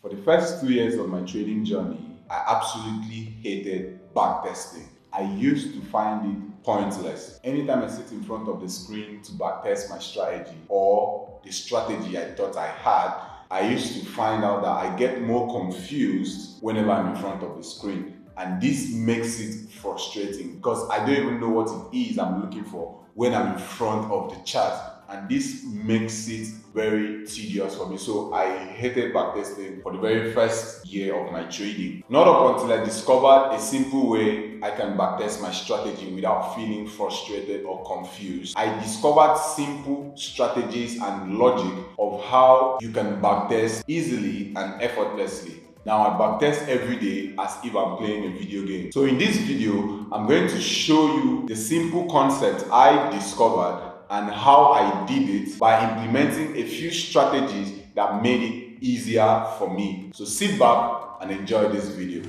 For the first 2 years of my trading journey, I absolutely hated backtesting. I used to find it pointless. Anytime I sit in front of the screen to backtest my strategy or the strategy I thought I had, I used to find out that I get more confused whenever I'm in front of the screen. And this makes it frustrating because I don't even know what it is I'm looking for when I'm in front of the chart. And this makes it very tedious for me. So I hated backtesting for the very first year of my trading. Not up until I discovered a simple way I can backtest my strategy without feeling frustrated or confused. I discovered simple strategies and logic of how you can backtest easily and effortlessly. Now I backtest every day as if I'm playing a video game. So in this video, I'm going to show you the simple concept I discovered and how I did it by implementing a few strategies that made it easier for me. So sit back and enjoy this video.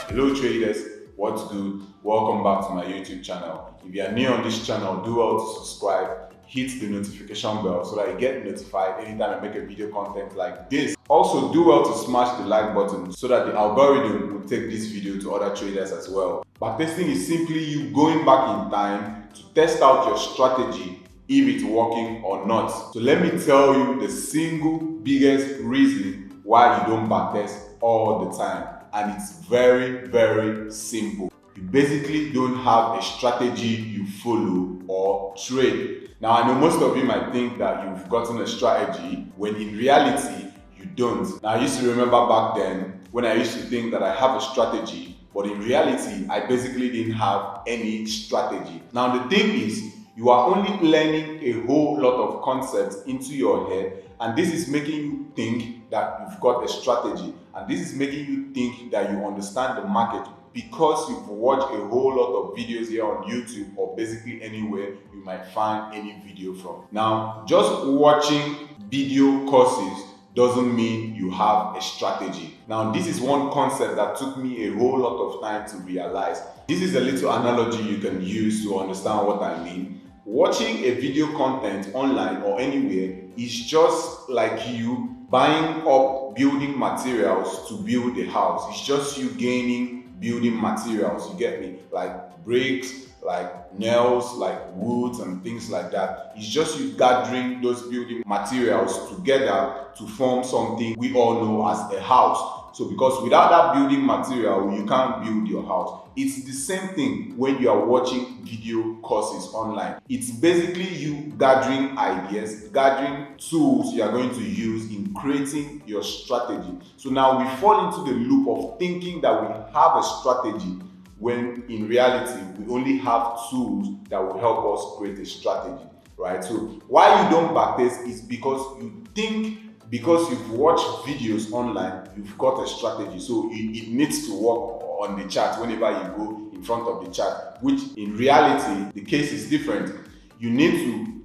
Hello traders, what's good? Welcome back to my YouTube channel. If you are new on this channel, do well to subscribe, hit the notification bell so that you get notified anytime I make a video content like this. Also, do well to smash the like button so that the algorithm will take this video to other traders as well. Backtesting is simply you going back in time to test out your strategy if it's working or not. So let me tell you the single biggest reason why you don't backtest all the time. And it's very, very simple. You basically don't have a strategy you follow or trade. Now, I know most of you might think that you've gotten a strategy when in reality, you don't. Now, I used to remember back then when I used to think that I have a strategy, but in reality, I basically didn't have any strategy. Now, the thing is, you are only learning a whole lot of concepts into your head, and this is making you think that you've got a strategy, and this is making you think that you understand the market because you've watched a whole lot of videos here on YouTube or basically anywhere you might find any video from. Now, just watching video courses doesn't mean you have a strategy. Now, this is one concept that took me a whole lot of time to realize. This is a little analogy you can use to understand what I mean. Watching a video content online or anywhere is just like you buying up building materials to build a house. It's just you gaining building materials, you get me? Like bricks, like nails, like woods and things like that. It's just you gathering those building materials together to form something we all know as a house. So because without that building material, you can't build your house. It's the same thing when you are watching video courses online. It's basically you gathering ideas, gathering tools you are going to use in creating your strategy. So now we fall into the loop of thinking that we have a strategy when in reality, we only have tools that will help us create a strategy, right? So why you don't backtest is because you think because you've watched videos online, you've got a strategy. So it needs to work on the chart whenever you go in front of the chart, which in reality, the case is different. You need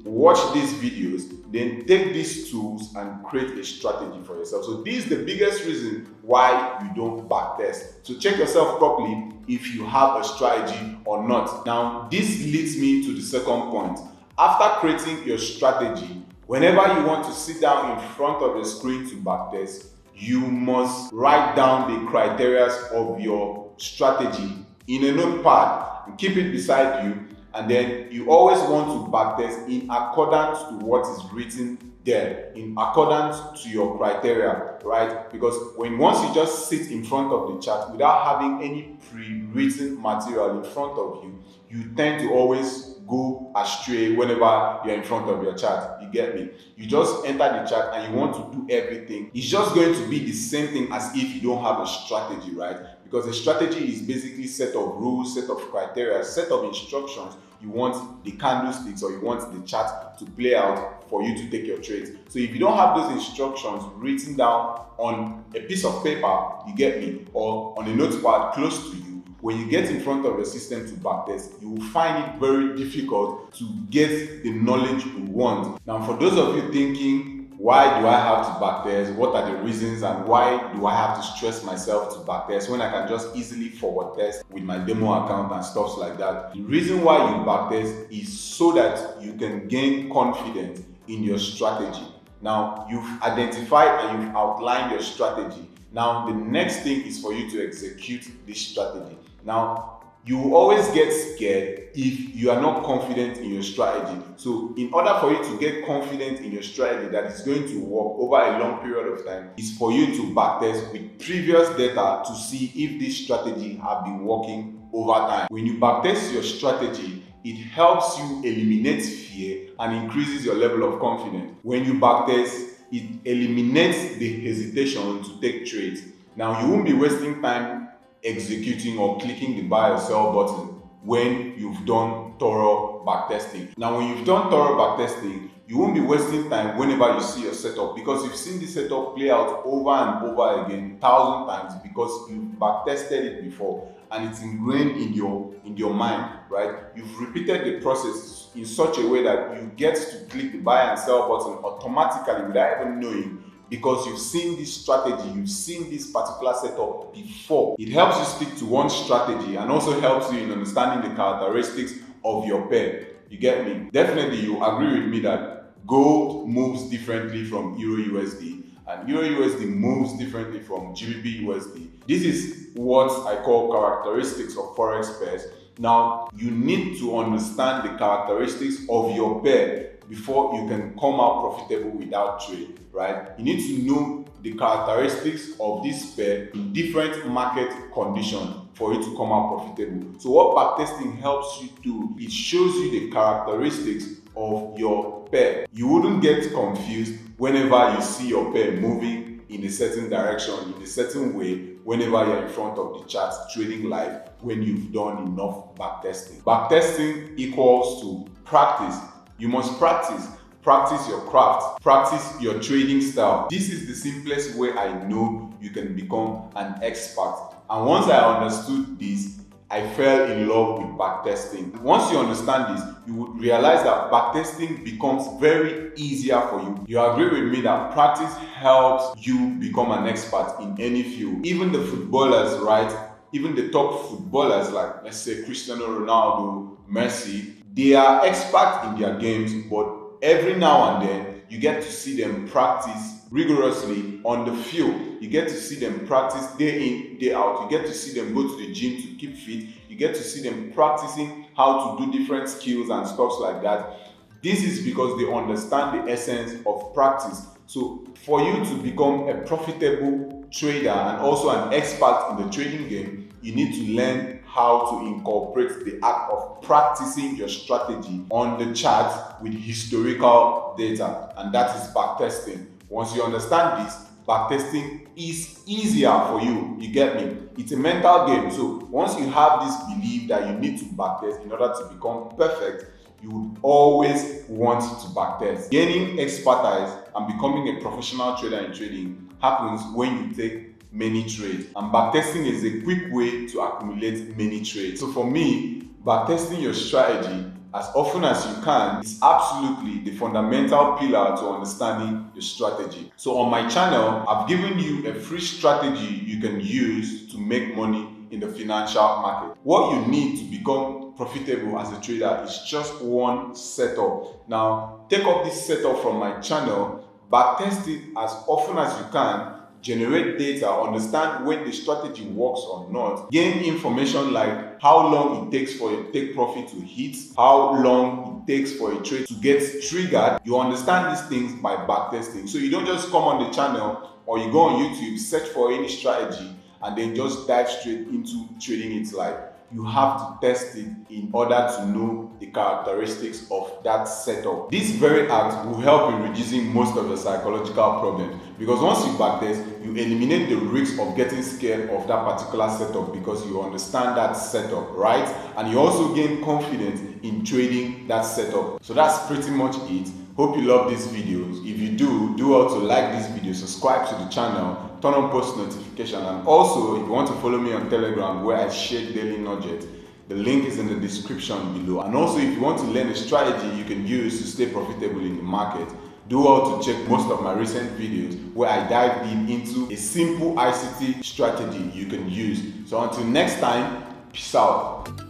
to watch these videos, then take these tools and create a strategy for yourself. So this is the biggest reason why you don't backtest. So check yourself properly if you have a strategy or not. Now, this leads me to the second point. After creating your strategy, whenever you want to sit down in front of the screen to backtest, you must write down the criteria of your strategy in a notepad and keep it beside you. And then you always want to backtest in accordance to what is written there, in accordance to your criteria, right? Because once you just sit in front of the chart without having any pre-written material in front of you, you tend to always go astray whenever you're in front of your chart. You get me? You just enter the chart and you want to do everything. It's just going to be the same thing as if you don't have a strategy, right? Because a strategy is basically a set of rules, set of criteria, set of instructions. You want the candlesticks or you want the chart to play out for you to take your trades. So if you don't have those instructions written down on a piece of paper, you get me, or on a notepad close to you, when you get in front of your system to backtest, you will find it very difficult to get the knowledge you want. Now, for those of you thinking Why do I have to backtest? What are the reasons, and why do I have to stress myself to backtest when I can just easily forward test with my demo account and stuff like that? The reason why you backtest is so that you can gain confidence in your strategy. Now, you've identified and you've outlined your strategy. Now, the next thing is for you to execute this strategy. Now, you will always get scared if you are not confident in your strategy. So in order for you to get confident in your strategy that is going to work over a long period of time, is for you to backtest with previous data to see if this strategy have been working over time. When you backtest your strategy, it helps you eliminate fear and increases your level of confidence. When you backtest, it eliminates the hesitation to take trades. Now, you won't be wasting time executing or clicking the buy or sell button when you've done thorough backtesting. Now, when you've done thorough backtesting, you won't be wasting time whenever you see your setup, because you've seen this setup play out over and over again 1,000 times because you've backtested it before and it's ingrained in your mind, right? You've repeated the process in such a way that you get to click the buy and sell button automatically without even knowing, because you've seen this strategy, you've seen this particular setup before. It helps you stick to one strategy and also helps you in understanding the characteristics of your pair. You get me? Definitely you agree with me that gold moves differently from Euro USD and Euro USD moves differently from GBP USD. This is what I call characteristics of Forex pairs. Now, you need to understand the characteristics of your pair before you can come out profitable without trade, right? You need to know the characteristics of this pair in different market conditions for you to come out profitable. So what backtesting helps you do, it shows you the characteristics of your pair. You wouldn't get confused whenever you see your pair moving in a certain direction, in a certain way, whenever you're in front of the charts trading live, when you've done enough backtesting. Backtesting equals to practice. You must practice your craft, practice your trading style. This is the simplest way I know you can become an expert. And once I understood this, I fell in love with backtesting. Once you understand this, you would realize that backtesting becomes very easier for you. You agree with me that practice helps you become an expert in any field. Even the footballers, right? Even the top footballers like, let's say, Cristiano Ronaldo, Messi, they are experts in their games, but every now and then you get to see them practice rigorously on the field. You get to see them practice day in, day out. You get to see them go to the gym to keep fit. You get to see them practicing how to do different skills and stuff like that. This is because they understand the essence of practice. So for you to become a profitable trader and also an expert in the trading game, you need to learn how to incorporate the act of practicing your strategy on the chart with historical data, and that is backtesting. Once you understand this, backtesting is easier for you. You get me? It's a mental game. So once you have this belief that you need to backtest in order to become perfect, you would always want to backtest. Gaining expertise and becoming a professional trader in trading happens when you take many trades, and backtesting is a quick way to accumulate many trades. So for me, backtesting your strategy as often as you can is absolutely the fundamental pillar to understanding your strategy. So on my channel, I've given you a free strategy you can use to make money in the financial market. What you need to become profitable as a trader is just one setup. Now, take up this setup from my channel, backtest it as often as you can, generate data, understand when the strategy works or not, gain information like how long it takes for a take profit to hit, how long it takes for a trade to get triggered. You understand these things by backtesting. So you don't just come on the channel or you go on YouTube, search for any strategy and then just dive straight into trading it live. You have to test it in order to know the characteristics of that setup. This very act will help in reducing most of the psychological problems, because once you backtest, you eliminate the risk of getting scared of that particular setup because you understand that setup, right? And you also gain confidence in trading that setup. So that's pretty much it. Hope you love these videos. If you do also like this video, subscribe to the channel, turn on post notification, and also if you want to follow me on Telegram where I share daily nuggets, the link is in the description below. And also if you want to learn a strategy you can use to stay profitable in the market, Do well to check most of my recent videos where I dive deep into a simple ICT strategy you can use. So until next time, peace out.